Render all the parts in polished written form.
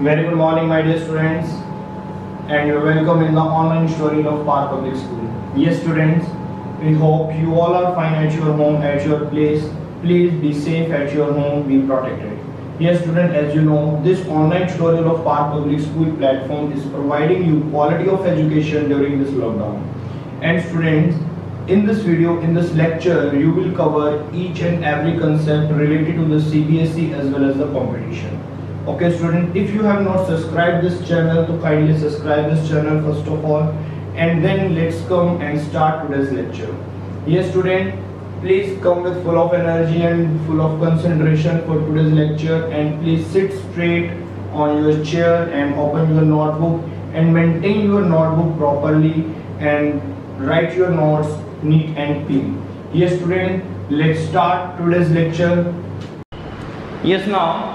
Very good morning, my dear students, and welcome in the online tutorial of Par Public School. Yes, students, we hope you all are fine at your home, at your place. Please be safe at your home, be protected. Yes, student, as you know, this online tutorial of Par Public School platform is providing you quality of education during this lockdown. And students, in this video, in this lecture, you will cover each and every concept related to the CBSE as well as the competition. Okay student, if you have not subscribed this channel, to kindly subscribe this channel first of all, and then let's come and start today's lecture. Yes student, please come with full of energy and full of concentration for today's lecture, and please sit straight on your chair and open your notebook and maintain your notebook properly and write your notes neat and clean. Yes student, let's start today's lecture. Yes, now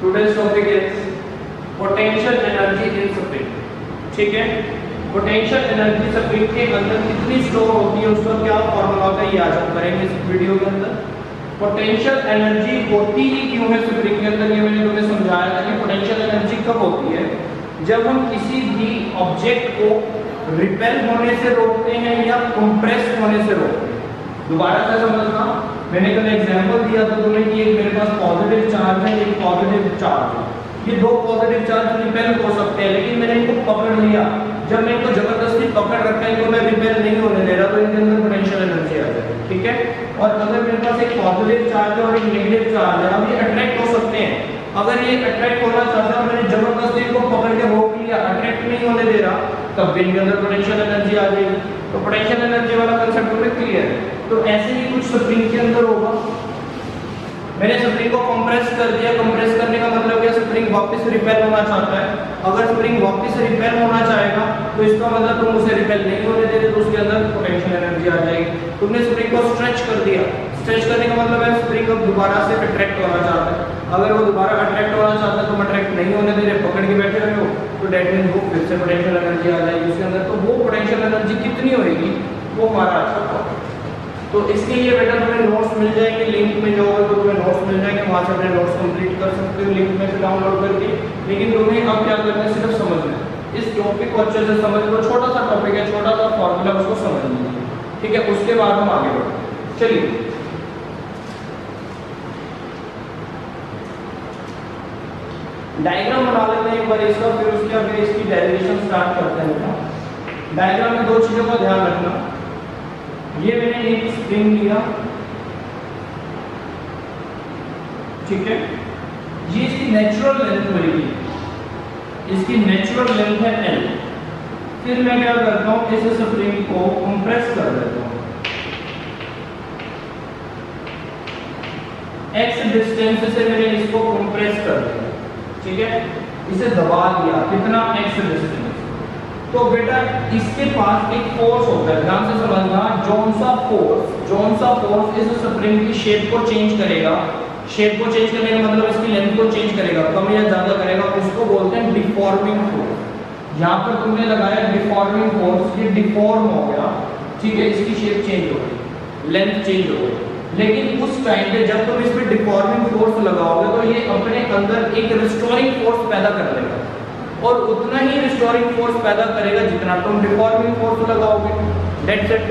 today's topic is potential energy in spring. ठीक है, potential energy spring के अंदर कितनी store होती है, उसका क्या formula होता है, ये आज हम करेंगे इस वीडियो के अंदर। पोटेंशियल एनर्जी होती ही क्यों है स्प्रिंग के अंदर, ये मैंने तुम्हें समझाया था कि पोटेंशियल एनर्जी कब होती है, जब हम किसी भी ऑब्जेक्ट को रिपेल होने से रोकते हैं या कंप्रेस होने से रोकते हैं। दोबारा से समझना, मैंने कल एग्जांपल दिया था तुम्हें कि एक मेरे पास पॉजिटिव चार्ज है, एक पॉजिटिव चार्ज है, ये दो पॉजिटिव चार्ज रिपेल हो सकते हैं, लेकिन मैंने इनको पकड़ लिया, जब मैं इनको जबरदस्ती पकड़ रखा है, इनको मैं रिपेल नहीं होने दे रहा, तो इनके अंदर पोटेंशियल एनर्जी आ जाएगी। ठीक है, और अगर मेरे पास एक पॉजिटिव चार्ज है और एक नेगेटिव चार्ज है, अब ये अट्रैक्ट हो सकते हैं। अगर ये अट्रैक्ट होना चाहता है, मैंने जबरदस्ती इनको पकड़ के रोक लिया, अट्रैक्ट नहीं होने दे रहा, तब भी इनके अंदर पोटेंशियल एनर्जी आ जाएगी। तो पोटेंशियल एनर्जी वाला कांसेप्ट तुम्हें क्लियर है। तो ऐसे ही कुछ स्प्रिंग के अंदर होगा, मैंने स्प्रिंग को कंप्रेस कर दिया, कंप्रेस करने का मतलब क्या, स्प्रिंग वापस रिपेल होना चाहता है। अगर स्प्रिंग वापस रिपेल होना चाहेगा तो इसका मतलब तुम उसे रिपेल नहीं होने दे रहे, तो उसके अंदर पोटेंशियल एनर्जी आ जाएगी। तुमने स्प्रिंग को स्ट्रेच कर दिया, स्ट्रेच करने का मतलब है स्प्रिंग अब दोबारा से अट्रैक्ट होना चाहता है। अगर वो दोबारा अट्रैक्ट होना चाहता है, तुम अट्रैक्ट नहीं होने दे रहे, पकड़ के बैठे रहे हो, तो डेट मींस वो फिर से पोटेंशियल एनर्जी आ जाएगी उसके अंदर। तो वो पोटेंशियल एनर्जी कितनी होगी, वो हमारा अच्छा टॉपिक। तो इसके लिए बेटा तुम्हें नोट्स मिल जाएंगे, लिंक में जाओगे तो तुम्हें नोट्स मिल जाएंगे, वहां से अपने नोट्स कंप्लीट कर सकते हो लिंक में से डाउनलोड करके। लेकिन तुम्हें अब क्या करना है, सिर्फ समझना है, इस टॉपिक को अच्छे से समझ लो। छोटा सा टॉपिक है, छोटा सा फॉर्मूला, उसको समझ लीजिए। ठीक है, उसके बाद हम आगे बढ़ते। चलिए डायग्राम बना लेते हैं एक बार इसका, फिर उसके आगे इसकी डेरिवेशन स्टार्ट करते हैं। डायग्राम में दो चीजों का ध्यान रखना, ये मैंने एक स्प्रिंग लिया, ठीक है, ये इसकी नेचुरल लेंथ मिलेगी, इसकी नेचुरल लेंथ है L। फिर मैं क्या करता हूं, इस स्प्रिंग को कंप्रेस कर देता हूं, x डिस्टेंस से मैंने इसको कंप्रेस कर दिया, ठीक है, इसे दबा दिया, कितना, x डिस्टेंस। तो बेटा इसके पास एक फोर्स होता है, ध्यान से समझना, जोन्सा फोर्स इस स्प्रिंग की शेप को चेंज करेगा। शेप को चेंज करने का मतलब इसकी लेंथ को चेंज करेगा, कम या ज्यादा करेगा, उसको बोलते हैं डिफॉर्मिंग फोर्स। यहाँ पर तुमने लगाया डिफॉर्मिंग फोर्स, ये डिफॉर्म हो गया, ठीक है, इसकी शेप चेंज हो गई, लेंथ चेंज हो गई। लेकिन उस टाइम पे जब तुम इसमें डिफॉर्मिंग फोर्स लगाओगे तो ये अपने अंदर एक रिस्टोरिंग फोर्स पैदा कर लेगा, और उतना ही रिस्टोरिंग फोर्स पैदा करेगा जितना तुम डिफॉर्मिंग फोर्स लगाओगे। That's it.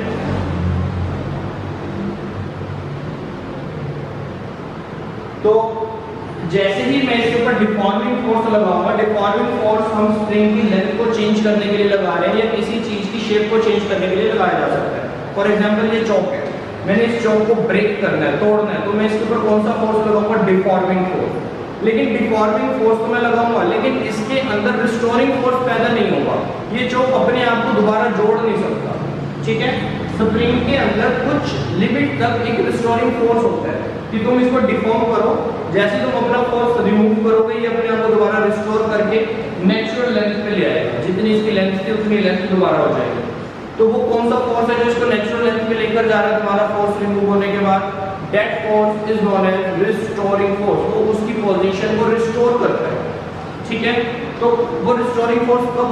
तो जैसे ही मैं इसके ऊपर डिफॉर्मिंग फोर्स लगाऊंगा, डिफॉर्मिंग फोर्स हम स्प्रिंग की लेंथ को चेंज करने के लिए लगा रहे हैं, या किसी चीज की शेप को चेंज करने के लिए लगाया जा सकता है। फॉर एग्जांपल ये चौक है, मैंने इस चौक को ब्रेक करना है, तोड़ना है, तो मैं इसके ऊपर कौन सा फोर्स लगाऊंगा, डिफॉर्मिंग फोर्स। लेकिन डिफॉर्मिंग फोर्स तो मैं लगाऊंगा, लेकिन इसके अंदर रिस्टोरिंग फोर्स पैदा नहीं होगा, ये चौक अपने आप को दोबारा जोड़ नहीं सकता। ठीक है, स्प्रिंग के अंदर कुछ लिमिट तक एक रिस्टोरिंग फोर्स होता है कि तुम इसको डिफॉर्म करो, जैसे तुम अपना फोर्स रिमूव करोगे, ये अपने आप को दोबारा रिस्टोर करके नेचुरल लेंथ पे ले आएगा, जितनी इसकी लेंथ थी उतनी लेंथ दोबारा हो जाएगी। तो वो कौन सा फोर्स है जो इसको नेचुरल लेंथ पे लेकर जा रहा है तुम्हारा फोर्स रिमूव होने के बाद, that force is known as restoring force. वो उसकी पोजीशन को रिस्टोर करता है। ठीक है, तो वो रिस्टोरिंग फोर्स कब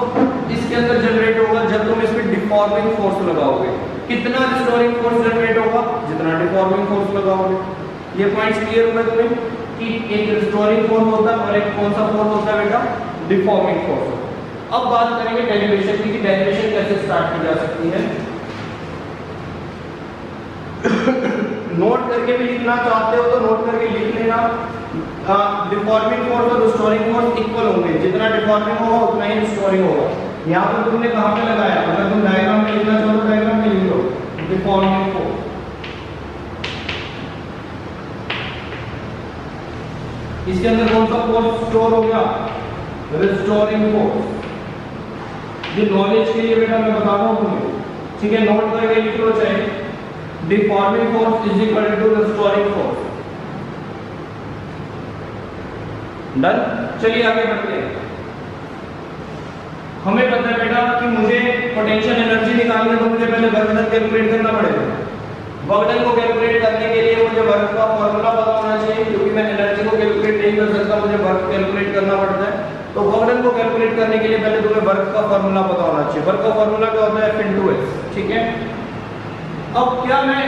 इसके अंदर जनरेट होगा, जब तुम इसमें डिफॉर्मिंग फोर्स लगाओगे। कितना रिस्टोरिंग फोर्स जनरेट होगा, जितना डिफॉर्मिंग फोर्स लगाओगे। ये पॉइंट्स क्लियर हुआ तुम्हें? कि एक रिस्टोरिंग फोर्स होता है और एक कौन सा फोर्स होता है बेटा, डिफॉर्मिंग फोर्स। अब बात करेंगे डेरिवेशन की, डेरिवेशन कैसे स्टार्ट की जा सकती है। नोट करके भी लिखना चाहते हो तो नोट करके लिख लेना। डिफॉर्मिंग फोर्स और रिस्टोरिंग फोर्स इक्वल होंगे, जितना डिफॉर्मिंग होगा उतना ही रिस्टोरिंग होगा। यहाँ पर तुमने कहाँ पे लगाया, अगर तुम डायग्राम में लिखना चाहो तो डायग्राम में लिख लो डिफॉर्मिंग फोर्स। इसके अंदर कौन सा फोर्स स्टोर हो गया, रिस्टोरिंग फोर्स। ये नॉलेज के लिए बेटा मैं बता रहा हूँ तुम्हें, ठीक है, नोट करके लिख लो चाहे। Deforming force is equal to restoring force. Done. चलिए आगे बढ़ते हैं। हमें पता है बेटा कि मुझे पोटेंशियल एनर्जी निकालनी है तो मुझे पहले वर्क डन कैलकुलेट करना पड़ेगा। वर्क डन को कैलकुलेट करने के लिए मुझे वर्क का फॉर्मूला पता होना चाहिए, क्योंकि मैं एनर्जी को कैलकुलेट नहीं कर सकता, मुझे वर्क कैलकुलेट करना पड़ता है। तो वर्क डन को कैलकुलेट करने के लिए पहले तुम्हें वर्क का फॉर्मूला पता होना चाहिए। वर्क का फॉर्मूला क्या होता है, F/S, ठीक है। अब क्या मैं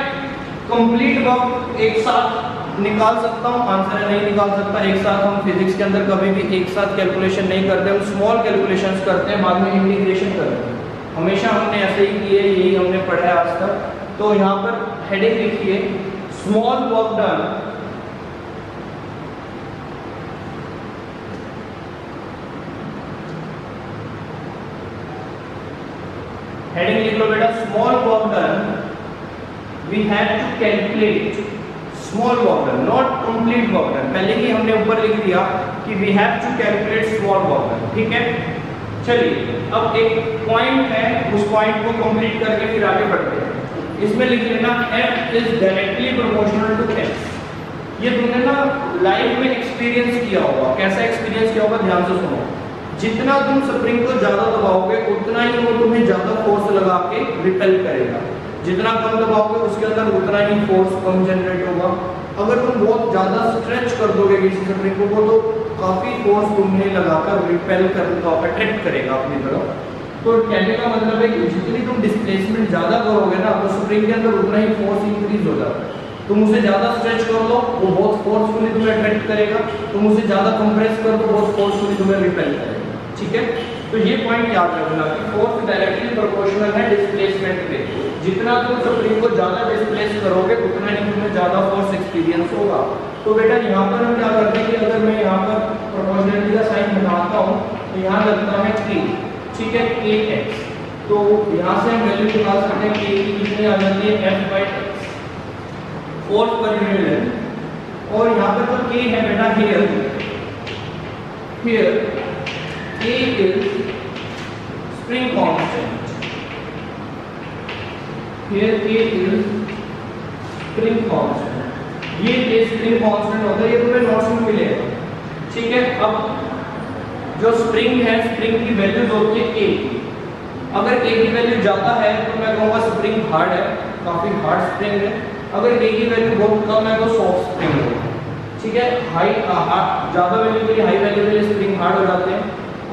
कंप्लीट वर्क एक साथ निकाल सकता हूं? आंसर है नहीं निकाल सकता। एक साथ हम फिजिक्स के अंदर कभी भी एक साथ कैलकुलेशन नहीं करते, हम स्मॉल कैलकुलेशंस करते हैं, बाद में इंटीग्रेशन करते हैं। हमेशा हमने ऐसे ही किए, यही हमने पढ़ा है आज तक। तो यहाँ पर हेडिंग लिखिए स्मॉल वर्क डन हेडिंग लिख लो बेटा, small work done we have to calculate small work done, not complete work done. पहले ही हमने ऊपर लिख दिया कि we have to calculate small work done, ठीक है। चलिए अब एक पॉइंट है, उस पॉइंट को कंप्लीट करके फिर आगे बढ़ते हैं। इसमें लिख लेना F is directly proportional to X। ये तुमने ना लाइफ में एक्सपीरियंस किया होगा। कैसा एक्सपीरियंस किया होगा, ध्यान से सुनो। जितना तुम स्प्रिंग को ज्यादा दबाओगे उतना ही वो तुम्हें ज्यादा फोर्स लगा के रिपेल करेगा। जितना कम दबाओगे उसके अंदर उतना ही फोर्स कम जनरेट होगा। अगर तुम बहुत ज्यादा स्ट्रेच कर दोगे किसी स्प्रिंग को तो काफी फोर्स तुम्हें लगाकर रिपेल करेगा, अट्रैक्ट करेगा अपनी तरफ। तो कहने का मतलब है कि जितनी तुम डिस्प्लेसमेंट ज्यादा करोगे ना तो स्प्रिंग के अंदर उतना ही फोर्स इंक्रीज हो जाता है। तुम उसे ज्यादा स्ट्रेच कर दो वो बहुत फोर्सफुली तुम्हें अट्रैक्ट करेगा, तुम उसे ज्यादा कंप्रेस कर दो बहुत फोर्सफुली तुम्हें रिपेल करेगा, ठीक है। तो ये पॉइंट याद रखना कि फोर्स डायरेक्टली प्रोपोर्शनल है डिस्प्लेसमेंट पे। जितना तुम स्प्रिंग को ज्यादा डिस्प्लेस करोगे उतना ही तुम्हें ज्यादा फोर्स एक्सपीरियंस होगा। तो बेटा यहाँ पर हम क्या करते हैं कि अगर मैं यहाँ पर प्रोपोर्शनलिटी का साइन बनाता हूँ तो यहाँ लगता है K, ठीक है, Kx। तो यहाँ से हम वैल्यू निकाल सकते हैं K की कितनी आ जाती है, F/x, force per unit length. और यहाँ पर तो K है बेटा, here K is spring constant, here K is spring constant। ये K spring constant होता है, ये तुम्हें नोट्स में मिलेगा, ठीक है। अब जो स्प्रिंग है, स्प्रिंग की वैल्यूज होती है K की। अगर K की वैल्यू ज्यादा है तो मैं कहूँगा स्प्रिंग हार्ड है, काफी हार्ड स्प्रिंग है। अगर K की वैल्यू बहुत कम है तो सॉफ्ट स्प्रिंग है, ठीक है। हाई ज्यादा वैल्यू के लिए, हाई वैल्यू के लिए स्प्रिंग हार्ड हो जाते हैं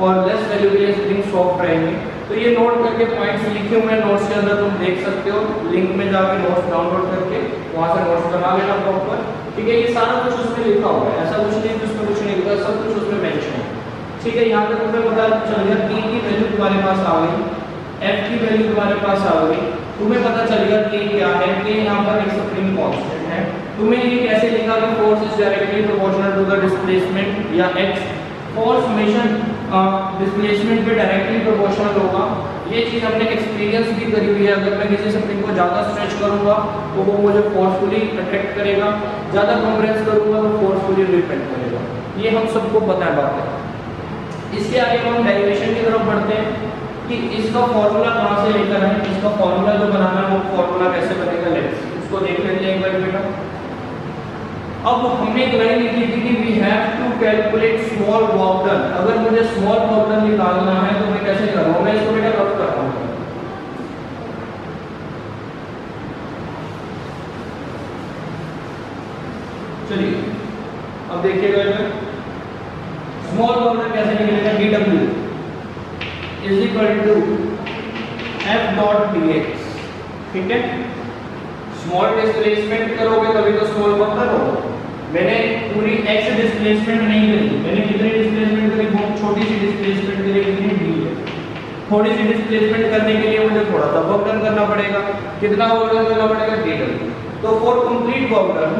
और लेस वैल्यू के लिए स्प्रिंग सॉफ्ट रहेंगे। तो ये नोट करके पॉइंट्स लिखे हुए हैं नोट्स के अंदर, तुम देख सकते हो। लिंक में जाके नोट्स डाउनलोड करके वहां से नोट्स बना लेना प्रॉपर, ठीक है। ये सारा कुछ उसमें लिखा हुआ है, ऐसा कुछ नहीं कि उसमें कुछ नहीं लिखा, सब कुछ उसमें मेंशन है, ठीक है। यहाँ पे तुम्हें पता चल गया K की वैल्यू तुम्हारे पास आ गई, F की वैल्यू तुम्हारे पास आ गई, तुम्हें पता चल गया K क्या है। K यहाँ पर एक स्प्रिंग कांस्टेंट है। तुम्हें ये कैसे लिखा कि force is directly proportional to the displacement, या X फोर्स हमेशा डिस्प्लेसमेंट पे डायरेक्टली प्रोपोर्शनल होगा। ये चीज़ हमने एक्सपीरियंस भी करी हुई है। अगर मैं किसी स्प्रिंग को ज़्यादा स्ट्रेच करूँगा तो वो मुझे फोर्सफुली अट्रैक्ट करेगा, ज़्यादा कंप्रेस करूँगा तो फोर्सफुली रिपेल करेगा। ये हम सबको पता है बात है। इसके आगे हम डेरिवेशन की तरफ बढ़ते हैं कि इसका फॉर्मूला कहाँ से लेकर है, इसका फॉर्मूला जो बनाना है वो फॉर्मूला कैसे बनेगा, लेट्स उसको देख लेते हैं एक बार बेटा। अब हमने एक लाइन लिखी थी कि we have to calculate small work done. अगर मुझे स्मॉल वर्क डन निकालना है तो मैं कैसे करूँगा, मैं इसको बेटा रफ कर रहा हूँ। चलिए अब देखिएगा इधर, स्मॉल वर्क डन कैसे निकलेगा, dw is equal to F.dx, ठीक है। स्मॉल डिस्प्लेसमेंट करोगे तभी तो स्मॉल वर्क डन होगा। मैंने पूरी x डिस्प्लेसमेंट नहीं करी, मैंने कितनी डिस्प्लेसमेंट करी, बहुत छोटी सी डिस्प्लेसमेंट करी, कितनी डी है। थोड़ी सी डिस्प्लेसमेंट करने के लिए मुझे थोड़ा सा वर्क डन करना पड़ेगा। कितना वर्क डन करना पड़ेगा, dw। तो for complete work done,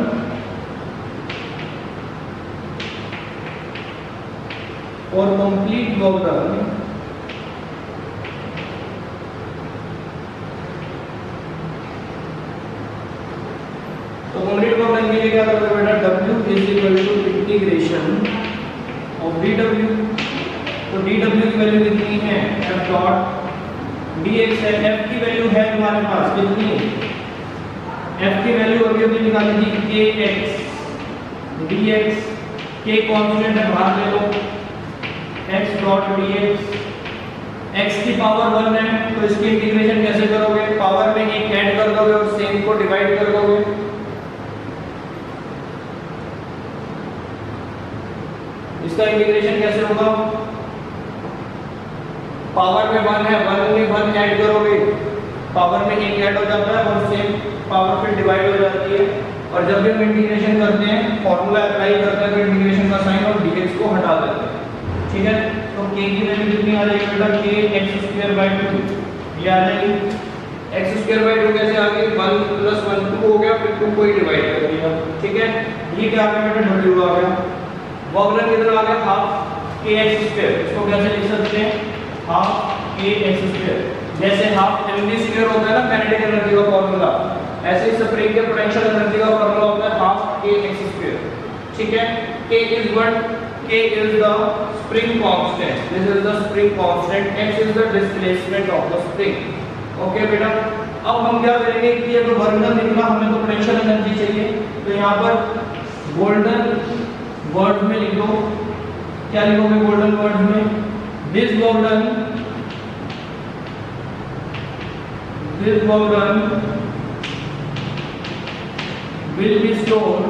for complete work done, तो कंप्लीट वर्क डन के लिए क्या करते हैं बेटा, w is equal to integration of dw। तो dw की वैल्यू कितनी है, f डॉट dx है। f की वैल्यू है हमारे पास कितनी, f की वैल्यू अभी अभी निकाली थी kx dx, k कांस्टेंट है, बाहर ले लो, x डॉट dx, x की पावर 1 है, तो इसकी इंटीग्रेशन कैसे करोगे, पावर में एक ऐड कर दोगे और सेम को डिवाइड कर दोगे। इसका इंटीग्रेशन कैसे होगा, पावर में 1 है, 1 में 1 ऐड करोगे, पावर में एक ऐड हो जाता है और सेम पावर पे डिवाइड हो जाती है। और जब भी हम इंटीग्रेशन करते हैं, फॉर्मूला अप्लाई करते हैं, तो इंटीग्रेशन का साइन और dx को हटा देते हैं, ठीक है। तो k की वैल्यू कितनी आ जाएगी बेटा, k x² 2, ये आ जाएगी। x² 2 कैसे आ गई, 1 + 1 2 हो गया, फिर 2 को ही डिवाइड कर दिया, ठीक है। ये क्या आ गया बेटा, w आ गया। वर्क डन कितना आ गया, हाफ kx²। इसको कैसे लिख सकते हैं, हाफ kx²। जैसे हाफ mv² होता है ना काइनेटिक एनर्जी का फॉर्मूला, ऐसे ही स्प्रिंग के पोटेंशियल एनर्जी का फॉर्मूला होता है हाफ kx², ठीक है। k is what, k is the spring constant, this is the spring constant, x is the displacement of the spring. Okay बेटा, अब हम क्या करेंगे कि ये तो वर्क डन निकला, हमें तो पोटेंशियल एनर्जी चाहिए, तो यहाँ पर गोल्डन वर्ड में लिख दो, क्या लिखोगे गोल्डन वर्ड में, this work done will be stored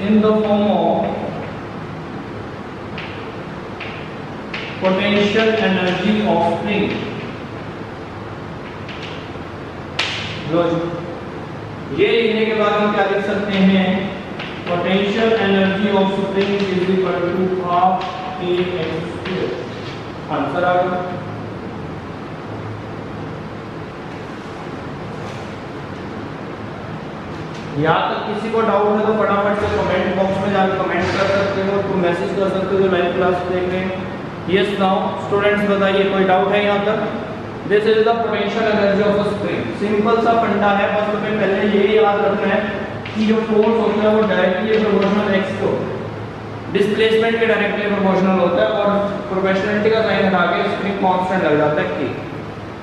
in the form of potential energy of spring। ये लिखने के बाद हम क्या लिख सकते हैं, potential energy of spring is equal to half kx²। Answer आ गया। यहाँ तक किसी को डाउट है तो फटाफट से कमेंट बॉक्स में जाकर कमेंट कर सकते हो, तो मैसेज कर सकते हो जो लाइव क्लास देख रहे हैं। यस नाउ स्टूडेंट्स बताइए, कोई डाउट है यहाँ तक। This is the potential energy of a spring. Simple सा फंडा है, बस तुम्हें पहले ये याद रखना है कि जो फोर्स होता है वो डायरेक्टली प्रोपोर्शनल x को डिस्प्लेसमेंट के डायरेक्टली प्रोपोर्शनल होता है, और प्रोपोर्शनलिटी का साइन हटा के स्प्रिंग कांस्टेंट लग जाता है k,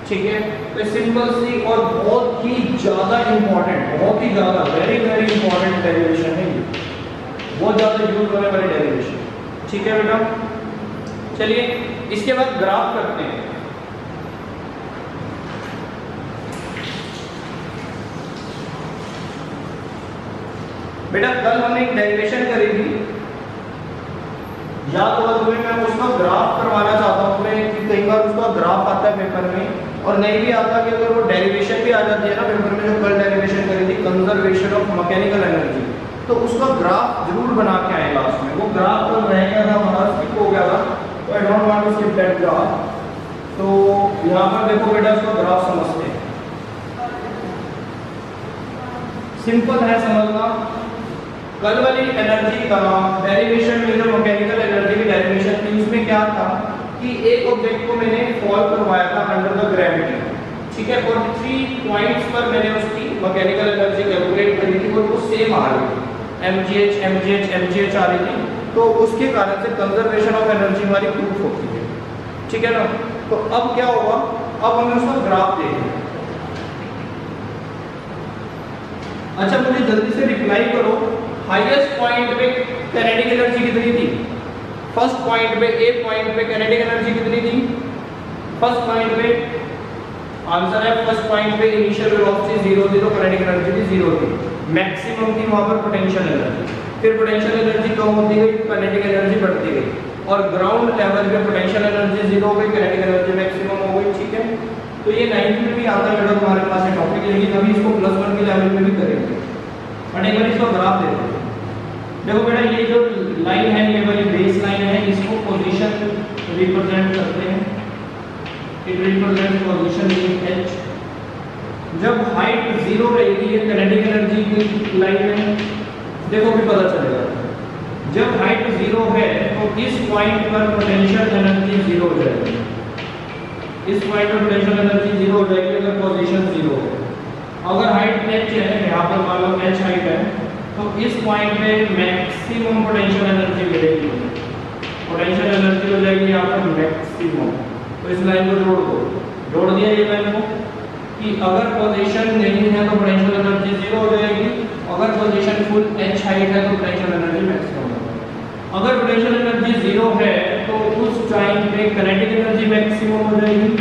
ठीक है। तो सिंपल सी और बहुत ही ज्यादा इंपॉर्टेंट, बहुत ही ज्यादा वेरी वेरी इंपॉर्टेंट डेरिवेशन है ये, बहुत ज्यादा यूज होने वाली डेरिवेशन, ठीक है बेटा। चलिए इसके बाद ग्राफ करते हैं। बेटा कल हमने एक डेरिवेशन करी थी, या तो तुम्हें मैं उसका ग्राफ करवाना चाहता हूँ तुम्हें, कि कई बार उसका ग्राफ आता है पेपर में, और नहीं भी आता कि अगर वो डेरिवेशन भी आ जाती है ना पेपर में, जो कल डेरिवेशन करी थी कंजर्वेशन ऑफ मैकेनिकल एनर्जी, तो उसका ग्राफ जरूर बना के आए लास्ट में। वो ग्राफ तो रह गया था हमारा, स्किप हो गया था, तो I don't want to skip that graph. तो यहाँ पर देखो बेटा, उसका ग्राफ समझते हैं, सिंपल है समझना। कल वाली एनर्जी का डेरिवेशन में, जो मैकेनिकल एनर्जी की डेरिवेशन थी, उसमें क्या था कि एक ऑब्जेक्ट को मैंने फॉल करवाया था अंडर द ग्रेविटी, ठीक है, और 3 पॉइंट्स पर मैंने उसकी मैकेनिकल एनर्जी कैलकुलेट करी थी, और वो सेम आ रही थी, mgh आ रही थी, तो उसके कारण से कंजर्वेशन ऑफ एनर्जी हमारी प्रूफ होती है, ठीक है ना। तो अब क्या होगा, अब हमें उसका ग्राफ देखना। अच्छा मुझे जल्दी से रिप्लाई करो, हाईएस्ट पॉइंट पे काइनेटिक एनर्जी कितनी थी, फर्स्ट पॉइंट पे, ए पॉइंट पे काइनेटिक एनर्जी कितनी थी, फर्स्ट पॉइंट पे, आंसर है फर्स्ट पॉइंट पे इनिशियल वेलोसिटी 0 थी, तो काइनेटिक एनर्जी भी 0 थी, मैक्सिमम थी वहां पर पोटेंशियल एनर्जी। फिर पोटेंशियल एनर्जी कम होती गई, काइनेटिक एनर्जी बढ़ती गई, और ग्राउंड लेवल पे पोटेंशियल एनर्जी 0 हो गई, काइनेटिक एनर्जी मैक्सिमम हो गई, ठीक है। तो ये 9th में भी आता है बेटा तुम्हारे पास ये टॉपिक, लेकिन अभी इसको +1 के लेवल में भी करेंगे, और एक बार इसका ग्राफ देखो। देखो बेटा ये जो लाइन है ये वाली बेस लाइन है, इसको पोजीशन रिप्रेजेंट करते हैं, it represent position in h। जब हाइट 0 रहेगी ये काइनेटिक एनर्जी की लाइन है, देखो भी पता चलेगा। जब हाइट 0 है तो इस पॉइंट पर पोटेंशियल एनर्जी 0 हो जाएगी, इस पॉइंट पर पोटेंशियल एनर्जी 0 हो जाएगी अगर पोजीशन 0 है। अगर हाइट h है, यहाँ पर मान लो h हाइट है, तो इस पॉइंट पे मैक्सिमम पोटेंशियल एनर्जी मिलेगी, पोटेंशियल एनर्जी हो जाएगी यहाँ पर मैक्सिमम। तो इस लाइन को जोड़ दिया ये लाइन को कि अगर पोजीशन नहीं है तो पोटेंशियल एनर्जी 0 हो जाएगी, अगर पोजीशन फुल h हाइट है तो पोटेंशियल एनर्जी मैक्सिमम होगा। अगर पोटेंशियल एनर्जी 0 है तो उस टाइम पे काइनेटिक एनर्जी मैक्सिमम हो जाएगी,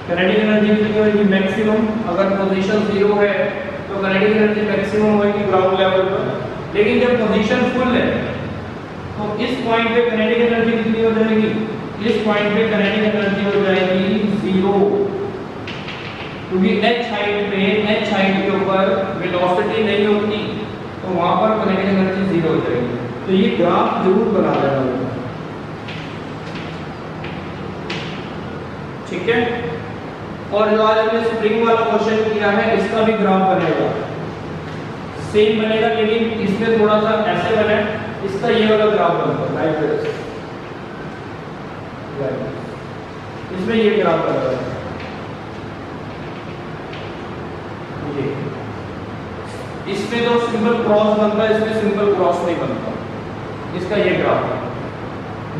काइनेटिक एनर्जी कितनी होगी मैक्सिमम। अगर पोजीशन 0 है तो काइनेटिक एनर्जी मैक्सिमम होगी ग्राउंड लेवल पर। लेकिन जब पोजीशन फुल है तो इस पॉइंट पे काइनेटिक एनर्जी कितनी हो जाएगी, इस पॉइंट पे काइनेटिक एनर्जी हो जाएगी 0, क्योंकि h हाइट के ऊपर वेलोसिटी नहीं होती तो वहां पर काइनेटिक एनर्जी 0 हो जाएगी। तो ये ग्राफ जरूर बना लेना, ठीक है। और जो आज हमने स्प्रिंग वाला क्वेश्चन किया है इसका भी ग्राफ बनेगा, सेम बनेगा, लेकिन इसमें थोड़ा सा ऐसे बना है, इसका ये वाला ग्राफ बनता है, इसमें ये ग्राफ बनेगा, इसमें तो सिंपल क्रॉस बनता है, इसमें सिंपल क्रॉस नहीं बनता, इसका ये ग्राफ है।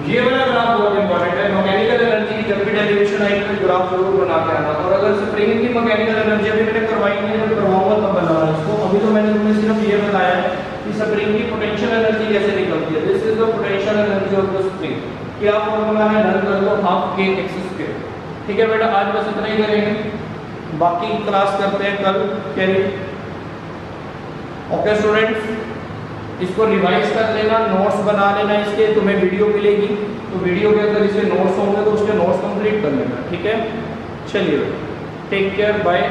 ये वाला ग्राफ बहुत इंपॉर्टेंट है। मैकेनिकल एनर्जी की जब भी डेरिवेशन आई तो ग्राफ जरूर बना के आना। और अगर स्प्रिंग की मैकेनिकल एनर्जी अभी मैंने करवाई नहीं है तो करवाऊंगा तब बनाना इसको। अभी तो मैंने तुम्हें सिर्फ ये बताया है कि स्प्रिंग की पोटेंशियल एनर्जी कैसे निकलती है। This is the potential energy of the spring. क्या फॉर्मूला है, रन कर दो, हाफ के एक्स स्क्वायर। ठीक है बेटा, आज बस इतना ही करेंगे, बाकी क्लास करते हैं कल कैरी। ओके स्टूडेंट्स, इसको रिवाइज कर लेना, नोट्स बना लेना, इसके तुम्हें वीडियो मिलेगी तो वीडियो के अंदर इसके नोट्स होंगे तो उसके नोट्स कंप्लीट कर लेना, ठीक है। चलिए, टेक केयर, बाय।